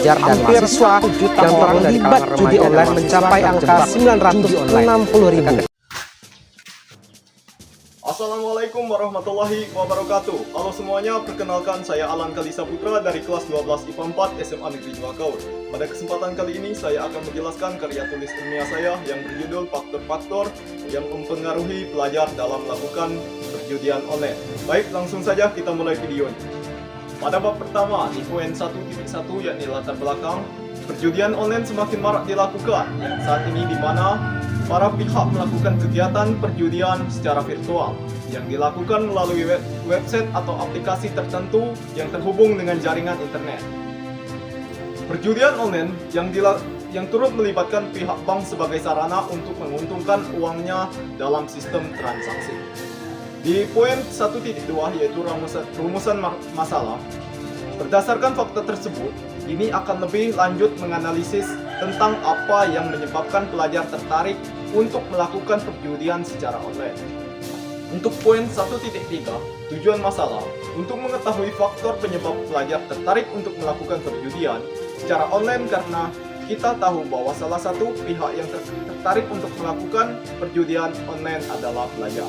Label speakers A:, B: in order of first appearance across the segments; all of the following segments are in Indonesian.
A: dan mahasiswa yang terlibat judi online mencapai angka 960.000.
B: Assalamualaikum warahmatullahi wabarakatuh. Halo semuanya, perkenalkan saya Alan Kalisa Putra dari kelas 12 IPA 4 SMA Negeri 2 Kaur. Pada kesempatan kali ini saya akan menjelaskan karya tulis ilmiah saya yang berjudul Faktor-faktor yang mempengaruhi pelajar dalam melakukan perjudian online. Baik, langsung saja kita mulai videonya. Pada bab pertama, di poin 1.1 yakni latar belakang, perjudian online semakin marak dilakukan saat ini di mana para pihak melakukan kegiatan perjudian secara virtual yang dilakukan melalui website atau aplikasi tertentu yang terhubung dengan jaringan internet. Perjudian online yang turut melibatkan pihak bank sebagai sarana untuk menguntungkan uangnya dalam sistem transaksi. Di poin 1.2 yaitu rumusan masalah, berdasarkan fakta tersebut, ini akan lebih lanjut menganalisis tentang apa yang menyebabkan pelajar tertarik untuk melakukan perjudian secara online. Untuk poin 1.3, tujuan masalah, untuk mengetahui faktor penyebab pelajar tertarik untuk melakukan perjudian secara online karena kita tahu bahwa salah satu pihak yang tertarik untuk melakukan perjudian online adalah pelajar.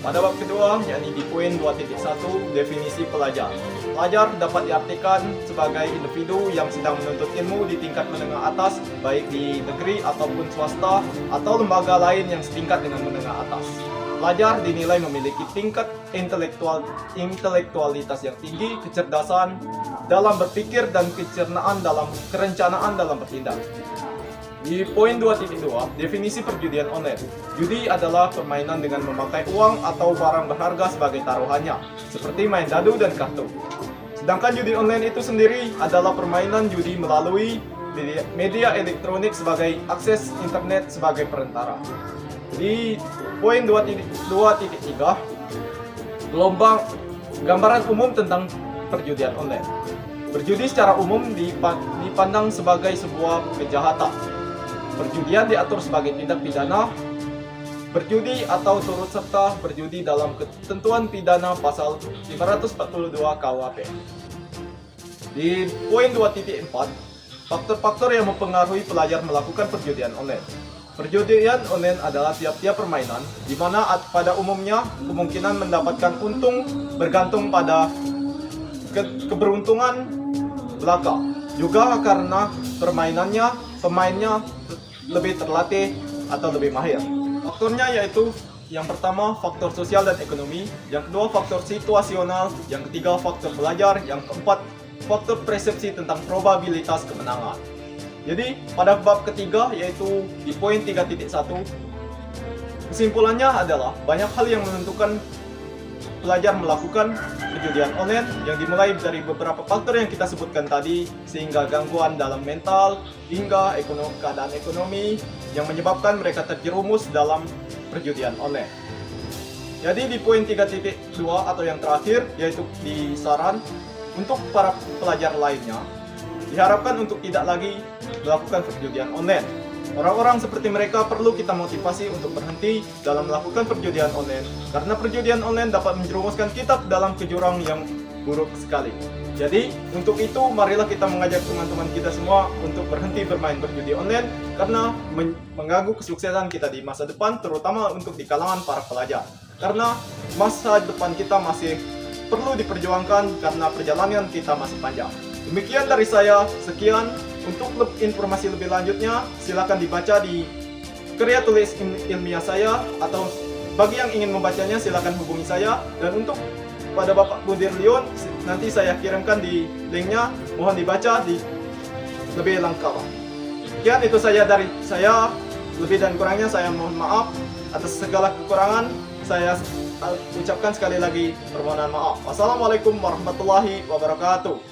B: Pada bab kedua, yakni di poin 2.1, definisi pelajar. Pelajar dapat diartikan sebagai individu yang sedang menuntut ilmu di tingkat menengah atas, baik di negeri ataupun swasta, atau lembaga lain yang setingkat dengan menengah atas. Pelajar dinilai memiliki tingkat intelektualitas yang tinggi, kecerdasan dalam berpikir, dan kerencanaan dalam bertindak. Di poin 2.2, definisi perjudian online. Judi adalah permainan dengan memakai uang atau barang berharga sebagai taruhannya, seperti main dadu dan kartu. Sedangkan judi online itu sendiri adalah permainan judi melalui media elektronik sebagai akses internet sebagai perantara. Di poin 2.3, gambaran umum tentang perjudian online. Berjudi secara umum dipandang sebagai sebuah kejahatan. Perjudian diatur sebagai tindak pidana berjudi atau turut serta berjudi dalam ketentuan pidana pasal 542 KUHP. Di poin 2.4, faktor-faktor yang mempengaruhi pelajar melakukan perjudian online. Perjudian online adalah tiap-tiap permainan di mana pada umumnya kemungkinan mendapatkan untung bergantung pada keberuntungan belaka. Juga karena pemainnya lebih terlatih atau lebih mahir. Faktornya yaitu yang pertama faktor sosial dan ekonomi, yang kedua faktor situasional, yang ketiga faktor belajar, yang keempat faktor persepsi tentang probabilitas kemenangan. Jadi pada bab ketiga yaitu di poin 3.1, kesimpulannya adalah banyak hal yang menentukan pelajar melakukan perjudian online yang dimulai dari beberapa faktor yang kita sebutkan tadi, sehingga gangguan dalam mental hingga keadaan ekonomi yang menyebabkan mereka terjerumus dalam perjudian online. Jadi di poin 3.2 atau yang terakhir yaitu di saran untuk para pelajar lainnya diharapkan untuk tidak lagi melakukan perjudian online. Orang-orang seperti mereka perlu kita motivasi untuk berhenti dalam melakukan perjudian online, karena perjudian online dapat menjerumuskan kita dalam jurang yang buruk sekali. Jadi, untuk itu marilah kita mengajak teman-teman kita semua untuk berhenti bermain berjudi online, karena mengganggu kesuksesan kita di masa depan, terutama untuk di kalangan para pelajar. Karena masa depan kita masih perlu diperjuangkan karena perjalanan kita masih panjang. Demikian dari saya, sekian. Untuk informasi lebih lanjutnya, silakan dibaca di karya tulis ilmiah saya, atau bagi yang ingin membacanya silakan hubungi saya. Dan untuk pada Bapak Budir Leon, nanti saya kirimkan di linknya, mohon dibaca di lebih lengkap. Sekian itu saja dari saya, lebih dan kurangnya saya mohon maaf. Atas segala kekurangan saya ucapkan sekali lagi permohonan maaf. Wassalamualaikum warahmatullahi wabarakatuh.